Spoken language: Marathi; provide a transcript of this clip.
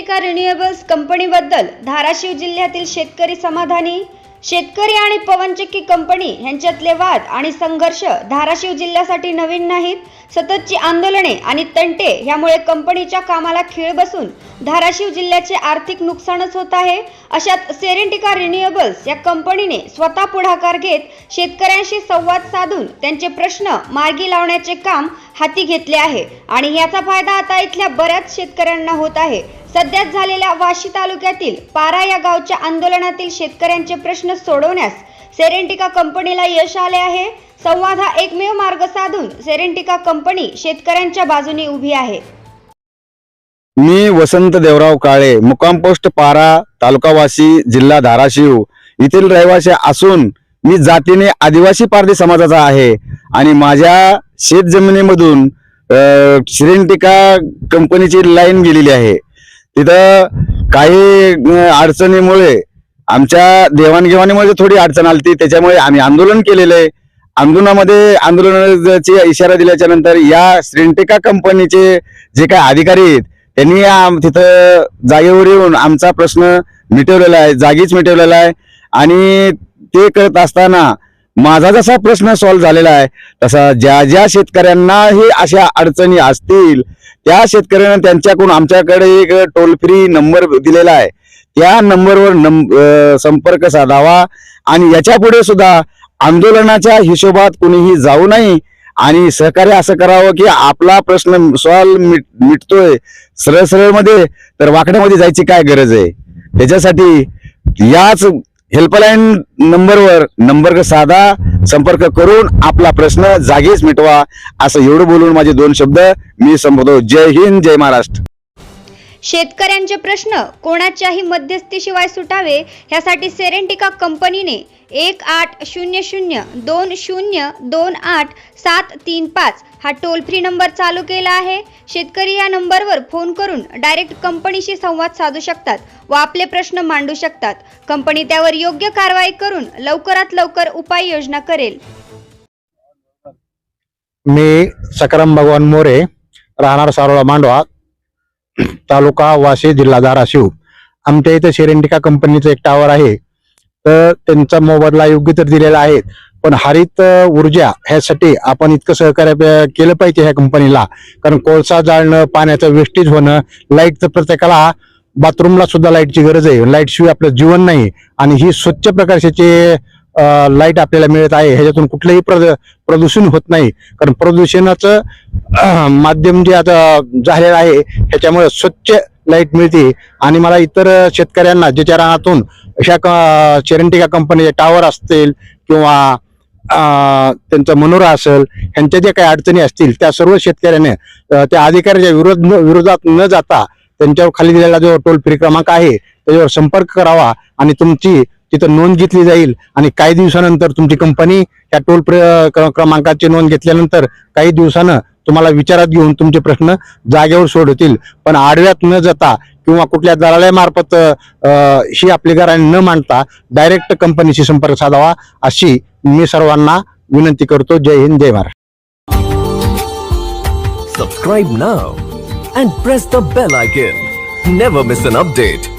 सेरेंटिका रिन्युएबल्स कंपनीबद्दल धाराशिव जिल्ह्यातील शेतकरी समाधानी. शेतकरी आणि पवनचक्की कंपनी यांच्यातले वाद आणि संघर्ष धाराशिव जिल्ह्यासाठी नवीन नाहीत. सततची आंदोलने आणि तंटे यामुळे कंपनीच्या कामाला खीळ बसून धाराशिव जिल्ह्याचे आर्थिक नुकसानच होत आहे. अशात सेरेंटिका रिन्युएबल्स या कंपनीने स्वतः पुढाकार घेत शेतकऱ्यांशी संवाद साधून त्यांचे प्रश्न मार्गी लावण्याचे काम हाती घेतले आहे आणि याचा फायदा आता इथल्या बऱ्याच शेतकऱ्यांना होत आहे. सध्याच झालेल्या वाशी तालुक्यातील पारा या गावच्या आंदोलनातील शेतकऱ्यांचे प्रश्न सोडवण्यास सेरेंटिका कंपनीला यश आले आहे. संवाद हा एकमेव मार्ग साधून सेरेंटिका कंपनी शेतकऱ्यांच्या बाजूने उभी आहे. मी वसंत देवराव काळे, मुक्काम पोस्ट पारा, तालुका वाशी, जिल्हा धाराशिव येथील रहिवासी असून मी जातीने आदिवासी पारधी समाजाचा आहे आणि माझ्या शेत जमिनीमधून सेरेंटिका कंपनीची लाईन गेलेली आहे. तिथं काही अडचणीमुळे आमच्या देवाणघेवाणीमध्ये थोडी अडचण आली, त्याच्यामुळे आम्ही आंदोलन केलेले. आंदोलनाची इशारा दिल्याच्या नंतर या सेरेंटिका कंपनीचे जे काही अधिकारी आहेत त्यांनी तिथं जागेवर येऊन आमचा प्रश्न मिटवलेला आहे, जागीच मिटवलेला आहे. आणि ते करत असताना माझा जसा प्रश्न सॉल्व्ह झालेला आहे तसा ज्या शेतकऱ्यांनाही अशा अडचणी असतील त्या शेतकऱ्यांना त्यांच्याकडून आमच्याकडे एक टोल फ्री नंबर दिलेला आहे, त्या नंबरवर संपर्क साधावा आणि याच्या पुढे सुद्धा आंदोलनाच्या हिशोबात कुणीही जाऊ नये आणि सहकार्य असं करावं की आपला प्रश्न सॉल्व्ह मिटतोय सरळ सरळ मध्ये, तर वाकड्यामध्ये जायची काय गरज आहे. त्याच्यासाठी याच हेल्पलाईन नंबरवर नंबर साधा, संपर्क करून आपला प्रश्न जागीच मिटवा. असं एवढं बोलून माझे 2 शब्द मी संपवतो. जय हिंद, जय महाराष्ट्र. शेतकऱ्यांचे प्रश्न कोणाच्याही मध्यस्थीशिवाय सुटावे यासाठी सेरेंटिका कंपनीने 1800-2028-735 हा टोल फ्री नंबर चालू केला आहे. शेतकरी या नंबरवर फोन करून डायरेक्ट कंपनीशी संवाद साधू शकतात व आपले प्रश्न मांडू शकतात. कंपनी त्यावर योग्य कारवाई करून लवकरात लवकर उपाययोजना करेल. मी सकराम भगवान मोरे, राहणार सारोळा मांडवा, तालुका वाशी, जिल्हा धाराशिव. आमच्या इथे सेरेंटिका कंपनीचं एक टावर आहे, तर त्यांचा मोबदला योग्य तर दिलेला आहे, पण हरित ऊर्जा ह्यासाठी आपण इतकं सहकार्य केलं पाहिजे ह्या कंपनीला. कारण कोळसा जाळणं, पाण्याचं वेस्टेज होणं, लाईटचं प्रत्येकाला बाथरूमला सुद्धा लाईटची गरज आहे, लाईट शिवाय आपलं जीवन नाही. आणि ही स्वच्छ प्रकाशाची लाईट आपल्याला मिळत आहे, ह्याच्यातून कुठलंही प्रदूषण होत नाही. कारण प्रदूषणाचं माध्यम जे आता झालेलं आहे ह्याच्यामुळे स्वच्छ लाईट मिळते. आणि मला इतर शेतकऱ्यांना ज्याच्या रानातून अशा सेरेंटिका कंपनीचे टावर असतील किंवा त्यांचा मनोरा असेल, ह्यांच्या ज्या काही अडचणी असतील त्या सर्व शेतकऱ्याने त्या अधिकाऱ्याच्या विरोधात न जाता त्यांच्यावर खाली दिलेला जो टोल फ्री क्रमांक आहे त्याच्यावर संपर्क करावा आणि तुमची तिथं नोंद घेतली जाईल. आणि काही दिवसानंतर तुमची कंपनी या टोल क्रमांकाची नोंद घेतल्यानंतर काही दिवसानं तुम्हाला विचारात घेऊन तुमचे प्रश्न जागेवर सोडवतील. पण आडव्यात न जाता किंवा कुठल्या दलालामार्फत ही आपली घराने न मांडता डायरेक्ट कंपनीशी संपर्क साधावा अशी मी सर्वांना विनंती करतो. जय हिंद, जय Maharashtra. Subscribe now and press the bell icon. Never miss an update.